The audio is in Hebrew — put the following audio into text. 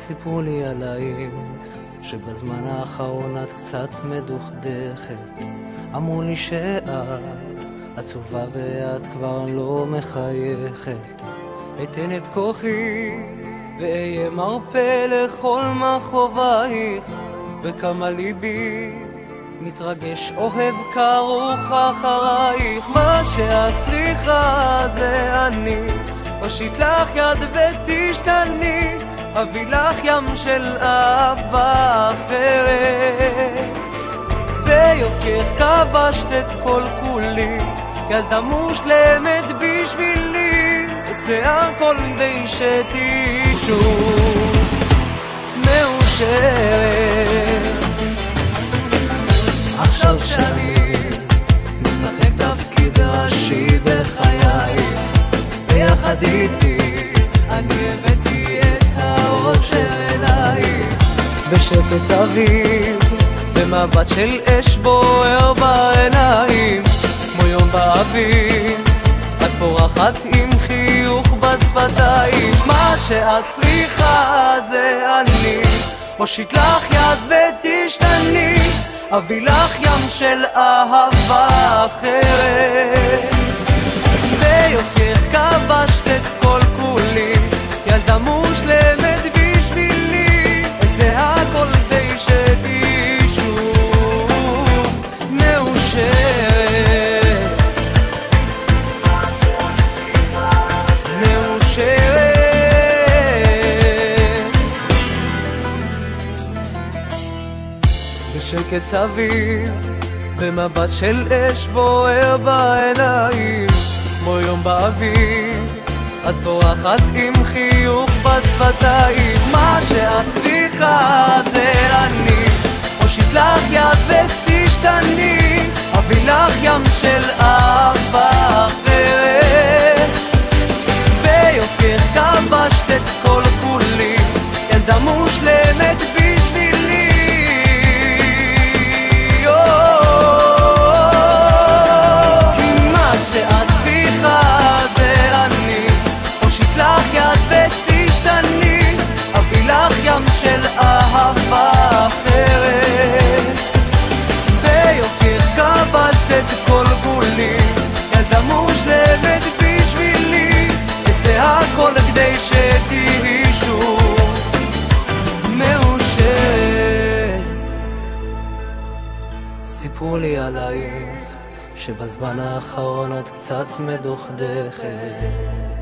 סיפרו לי עלייך שבזמן האחרון את קצת מדוכדכת. אמרו לי שאת עצובה ואת כבר לא מחייכת. אתן את כוחי ואהיה מרפא לכל מכאובייך, וכמה ליבי מתרגש אוהב כרוך אחרייך. מה שאת צריכה זה אני, אושיט לך יד ותשתני, אביא לך ים של אהבה אחרת. ביופייך כבשת את כל כולי, ילדה מושלמת בשבילי, עושה הכל כדי שתהיי שוב מאושרת. עכשיו שאני משחק תפקיד ראשי בחייך, ביחד איתי אני הבאתי את האושר אלייך. בשקט סביב ומבט של אש בוער בעיניים, כמו יום באוויר את פורחת עם חיוך בשפתיים. מה שאת צריכה זה אני, אושיט לך יד ותשתני, אביא לך ים של אהבה אחרת. ביופייך כבשת את כל כולי, ילדה מושלמת בשבילי, אעשה הכל כדי שתהיי שוב מאושרת. מאושרת. בשקט סביב ומבט של אש בוער בעיניים, כמו יום באוויר את פורחת עם חיוך בשפתיים. מה שאת צריכה זה אני, אושיט לך יד ותשתני, אביא לך ים של אהבה אחרת. ביופייך כבשת את כל כולי, ילדה מושלמת בשבילי. ים של אהבה אחרת. ביופייך כבשת את כל גולי, ילדה מושלמת בשבילי, אעשה הכל כדי שתהיי שוב מאושרת. סיפרו לי עלייך שבזמן האחרון את קצת מדוכדכת.